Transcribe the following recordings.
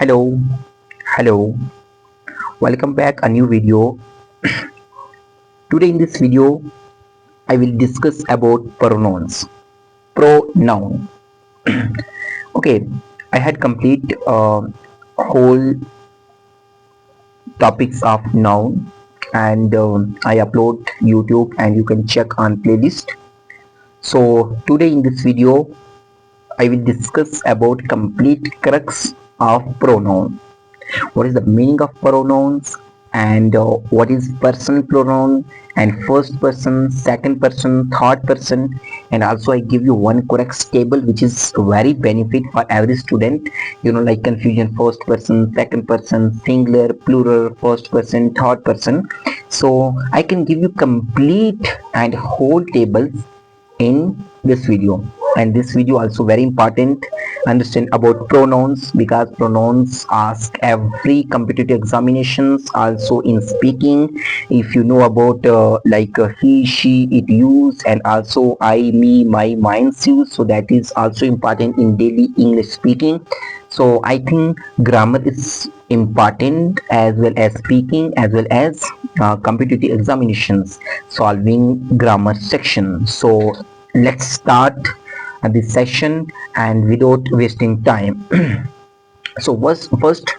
Hello, hello, welcome back a new video. Today in this video I will discuss about pronouns. Pronoun. Okay, I had complete whole topics of noun and I upload YouTube and you can check on playlist. So today in this video I will discuss about complete crux of pronoun. What is the meaning of pronouns and what is personal pronoun and first person, second person, third person, and also I give you one correct table which is very benefit for every student, like confusion, first person, second person, singular, plural, first person, third person. So I can give you complete and whole tables in this video, and this video also very important. Understand about pronouns because pronouns ask every competitive examinations, also in speaking. If you know about he, she, it use, and also I, me, my, mine's use, so that is also important in daily English speaking. So I think grammar is important as well as speaking, as well as competitive examinations solving grammar section. So let's start this session and without wasting time. So first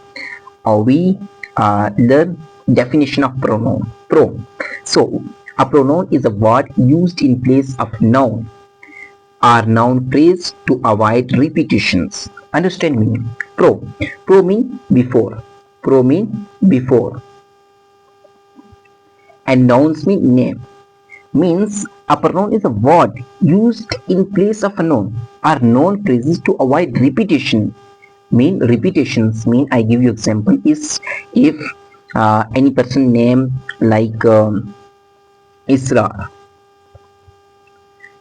we learn definition of pronoun. So a pronoun is a word used in place of noun or noun phrase to avoid repetitions. Understand me? Pro mean before. Pro mean before. And nouns mean name. Means a pronoun is a word used in place of a noun or noun phrases to avoid repetition. Repetitions mean, I give you example is if any person name like Isra.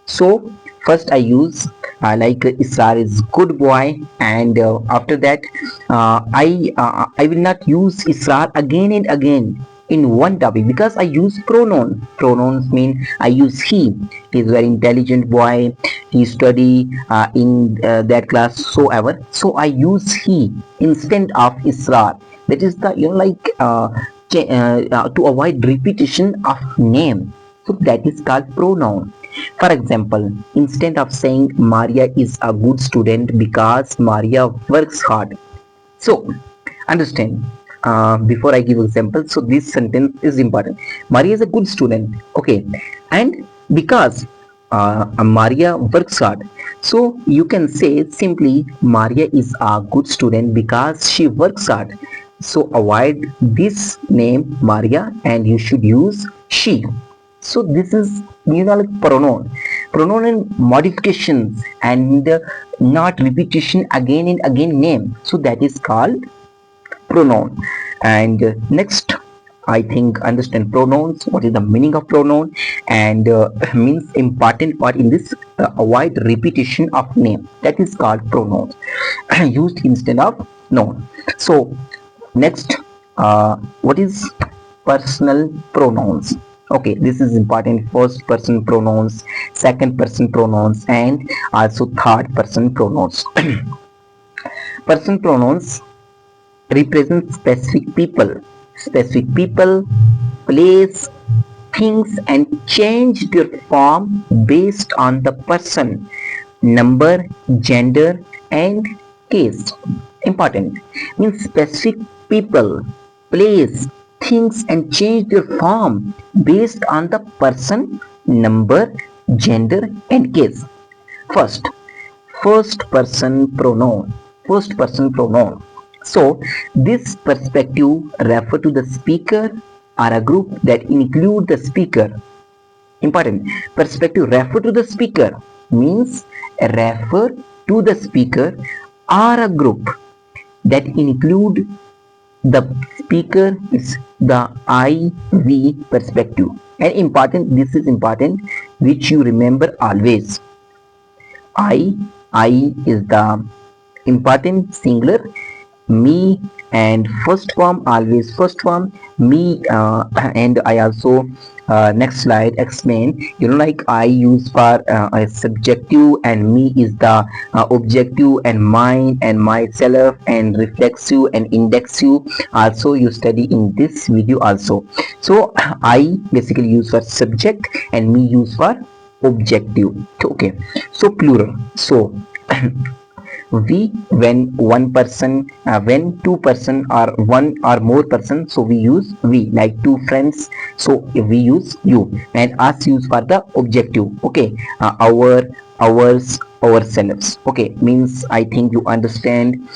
So first I use Isra is good boy, and after that I will not use Isra again and again in one topic because I use pronoun. Pronouns mean I use he. He is very intelligent boy. He study in that class so ever. So I use he instead of Isra. That is the to avoid repetition of name. So that is called pronoun. For example, instead of saying Maria is a good student because Maria works hard. So understand, before I give example, so this sentence is important. Maria is a good student, okay, and because Maria works hard, so you can say simply Maria is a good student because she works hard. So avoid this name Maria and you should use she. So this is like pronoun and modifications and not repetition again and again name. So that is called pronoun. And next I think understand pronouns, what is the meaning of pronoun, and means important part in this avoid repetition of name, that is called pronouns used instead of noun. So next what is personal pronouns. Okay, this is important. First person pronouns, second person pronouns, and also third person pronouns. Person pronouns represent specific people, place, things, and change their form based on the person, number, gender, and case. Important means specific people, place, things, and change their form based on the person, number, gender, and case. First person pronoun. First person pronoun. So this perspective refer to the speaker or a group that include the speaker. Important. Perspective refer to the speaker means refer to the speaker or a group that include the speaker is the I-we perspective. And important, this is important, which you remember always. I is the important singular, me, and first form always first form me. And I also next slide explain, like I use for a subjective, and me is the objective, and mine and myself and reflexive and indexive also you study in this video also. So I basically use for subject and me use for objective. Okay, so plural. So we, when one person, when two person or one or more person, so we use we, like two friends, so if we use you, and us use for the objective. Okay, our, ours, ourselves. Okay, means I think you understand.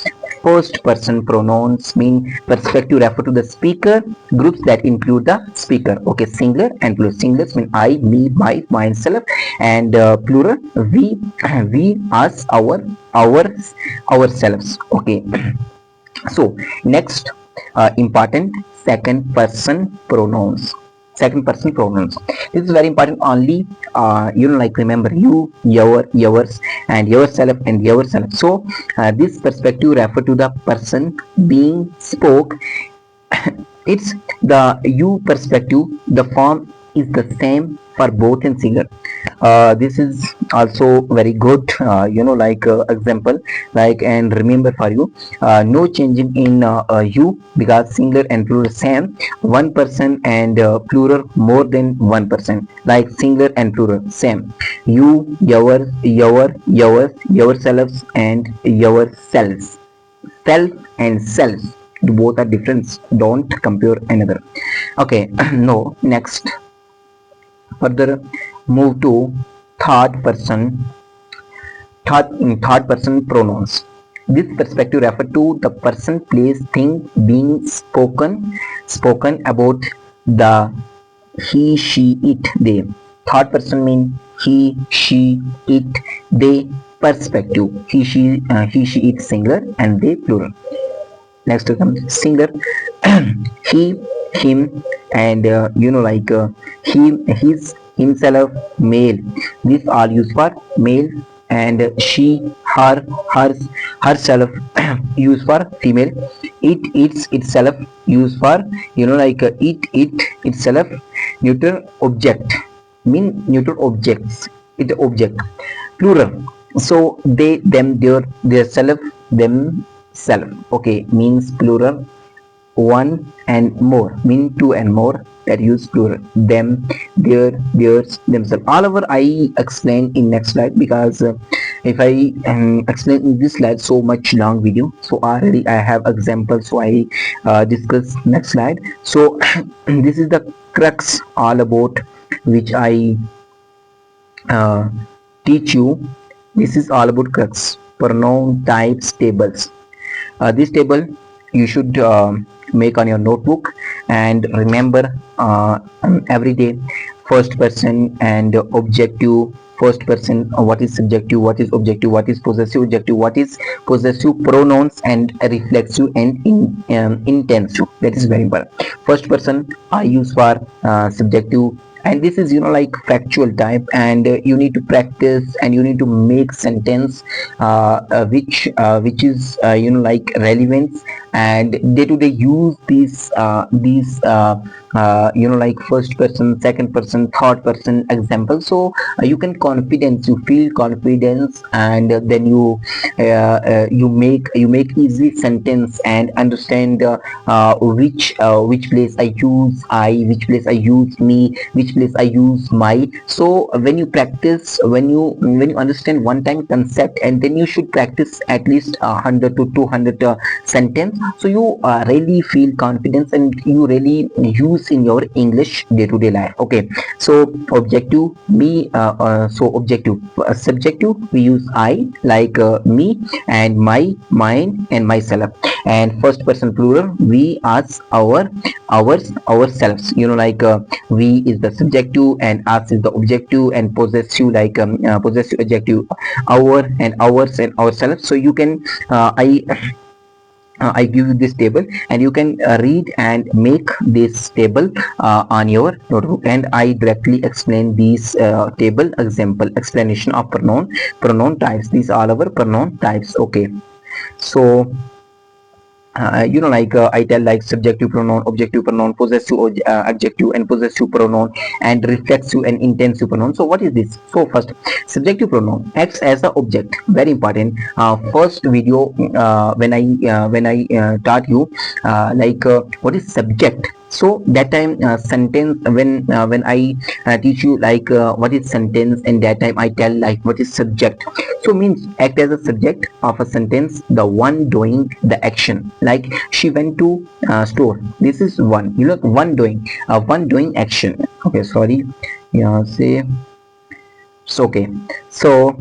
First person pronouns mean perspective refer to the speaker, groups that include the speaker. Okay, singular and plural. Singulars mean I, me, my, myself, and plural we, we, us, ours, ourselves. Okay, so next, important, second person pronouns. Second person pronouns, this is very important. Only like remember you, your, yours, and yourself and yourself. So this perspective refer to the person being spoke. It's the you perspective. The form is the same for both in singular. This is also very good, like example, like, and remember for you, no changing in you, because singular and plural same, one person and plural more than one person, like singular and plural same, you, your, yours, yourselves, and yourselves. Self and self, both are different, don't compare another. Okay, no, next, further move to third person. Third person pronouns, this perspective refer to the person, place, thing being spoken about, the he, she, it, they. Third person mean he, she, it, they. Perspective, he, she, it singular, and they plural. Next comes singular. He, him, and like he, his, himself, male. These are used for male, and she, her, hers, herself used for female. It, its, itself used for, like it itself. Neutral object mean neutral objects, it object. Plural, so they, them, their self, them, self. Okay, means plural. One and more mean two and more, that use plural. Them, their, theirs, themselves. All over I explain in next slide, because if I explain in this slide so much long video, so already I have examples, so I discuss next slide. So this is the crux all about which I teach you. This is all about crux, pronoun types tables. This table you should make on your notebook, and remember every day. First person and objective. First person, what is subjective, what is objective, what is possessive objective, what is possessive pronouns, and reflexive and intensive. That is very important. First person I use for subjective, and this is like factual type, and you need to practice, and you need to make sentence which is like relevance, and day to day use these like first person, second person, third person example. So you can confidence, you feel confidence, and then you make easy sentence, and understand which place I use I, which place I use me, which place I use my. So when you practice, when you understand one time concept, and then you should practice at least 100 to 200 sentence, so you really feel confidence, and you really use in your English day-to-day life. Okay, so objective, me, so objective. Subjective, we use I, like me and my, mine and myself. And first person plural, we, us, our, ours, ourselves. Like we is the subjective, and us is the objective, and possessive, like possessive adjective, our and ours and ourselves. So you can I give you this table, and you can read and make this table on your notebook, and I directly explain these table example explanation of pronoun types. These are our pronoun types. Okay, so I tell like subjective pronoun, objective pronoun, possessive adjective and possessive pronoun, and reflexive and intensive pronoun. So what is this? So first, subjective pronoun acts as a object, very important. First video, when I taught you what is subject. So that time sentence, when I teach you what is sentence, and that time I tell like what is subject. So means act as a subject of a sentence, the one doing the action. Like she went to store. This is one. One doing action. Okay, sorry. Yeah, say so. Okay. So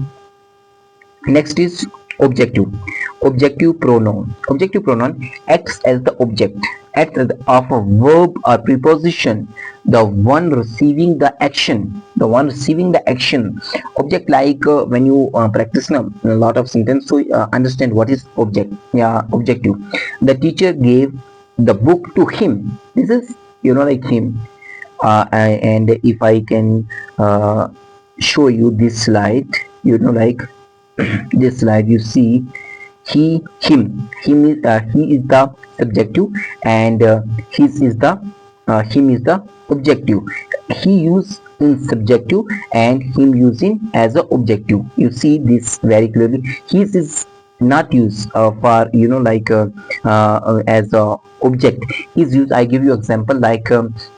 next is objective. Objective pronoun. Objective pronoun acts as the object, acts as of a verb or preposition, the one receiving the action. The one receiving the action. Object, like when you practice now a lot of sentence, so understand what is object. Yeah, objective. The teacher gave the book to him. This is like him. And if I can show you this slide, like this slide, you see he is the subjective, and him is the objective. He used in subjective and him using as a objective. You see this very clearly. His is not used for as a object. Is used, I give you example, like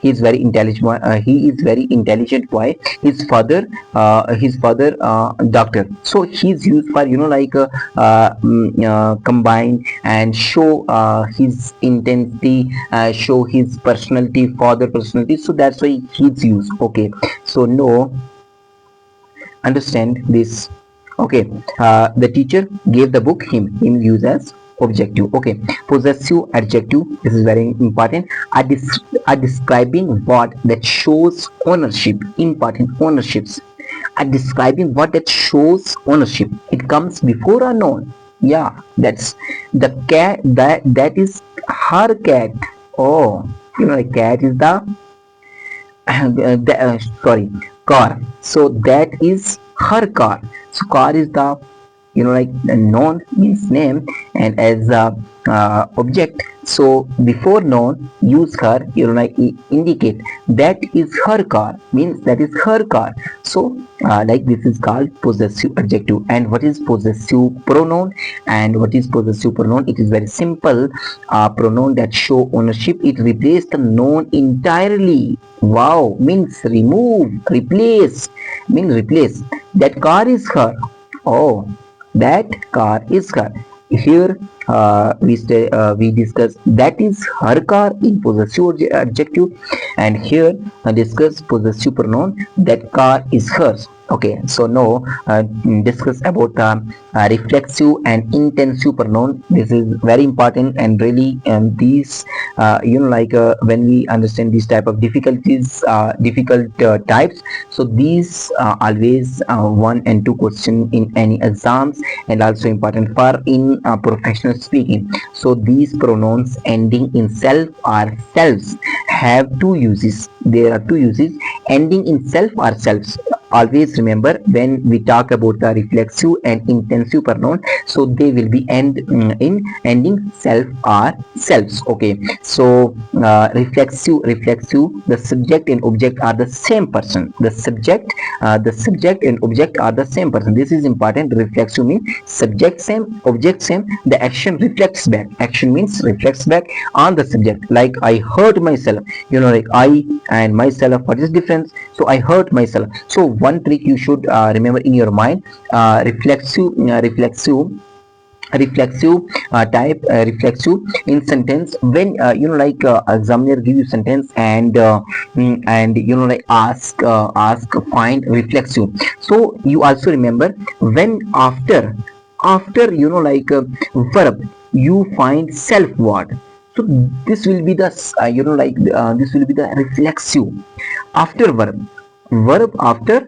he is very intelligent. He is very intelligent boy. His father doctor. So he's used for combine and show his intensity, show his personality, father personality. So that's why he's used. Okay, so no, understand this. Okay, the teacher gave the book him used as objective. Okay, possessive adjective, this is very important, are describing what that shows ownership. Important, ownerships are describing what that shows ownership. It comes before a noun. Yeah, that's the cat, that is her cat. Oh, the cat is the sorry, car. So that is her car. So car is the the noun, means name, and as a object. So before noun use her, indicate that is her car, means that is her car. So this is called possessive adjective. And what is possessive pronoun? And what is possessive pronoun? It is very simple. Pronoun that show ownership. It replaces the noun entirely. Wow, means remove, replace, means replace. That car is her. Oh, that car is her. Here we discuss that is her car in possessive adjective, and here discuss possessive pronoun, that car is hers. Okay, so now discuss about reflexive and intensive pronoun. This is very important, and really these when we understand these type of difficult types, so these always 1 and 2 question in any exams, and also important for in professional speaking. So these pronouns ending in self or selves have 2 uses. There are 2 uses, ending in self or selves. Always remember, when we talk about the reflexive and intensive pronoun, so they will be in ending self or selves. Okay, so reflexive, the subject and object are the same person. The subject and object are the same person. This is important. Reflexive means subject same, object same, the action reflects back. Action means reflects back on the subject. Like I hurt myself, like I and myself, what is difference? So I hurt myself. So one trick you should remember in your mind, reflexive reflexive in sentence, when examiner give you sentence, and ask find reflexive. So you also remember, when after verb you find self word, so this will be the this will be the reflexive. After verb, verb after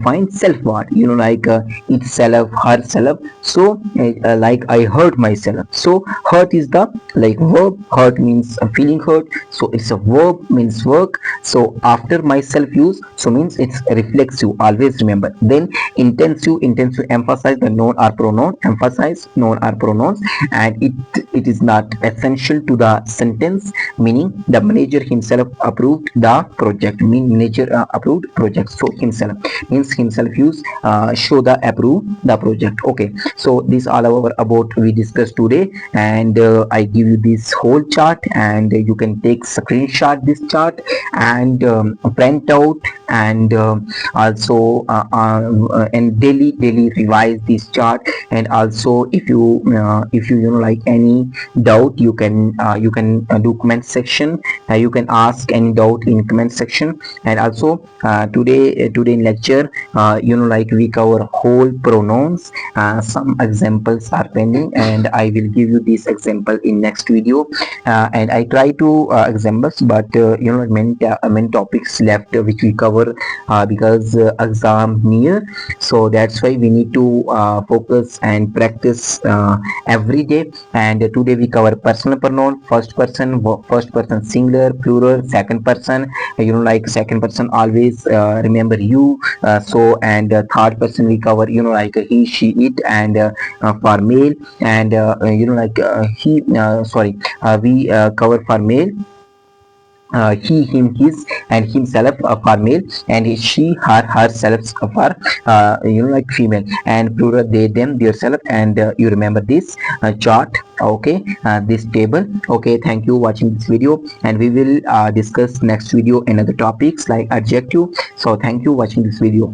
find self word, like itself, herself. So like I hurt myself, so hurt is the like verb, hurt means feeling hurt, so it's a verb means work. So after myself use, so means it's reflexive, always remember. Then intensive emphasize the noun or pronoun, emphasize noun or pronouns, and it is not essential to the sentence, meaning the manager himself approved the project, mean manager approved project. So himself means himself use show the approve the project. Okay, so this all over about we discussed today, and I give you this whole chart, and you can take screenshot this chart and print out, and also and daily revise this chart. And also if you like any doubt, you can do comment section, you can ask any doubt in comment section. And also today in lecture, like we cover whole pronouns, some examples are pending, and I will give you this example in next video. And I try to examples, but many topics left which we cover because exam near, so that's why we need to focus and practice every day. And today we cover personal pronoun, first person singular, plural, second person, like second person always remember you. So and third person we cover, like he, she, it, and for male. And like he sorry we cover for male, he, him, his, and himself for male, and she, her, herself for like female, and plural they, them, their self. And you remember this chart, okay, this table. Okay, thank you watching this video, and we will discuss next video another topics like adjective. So thank you watching this video.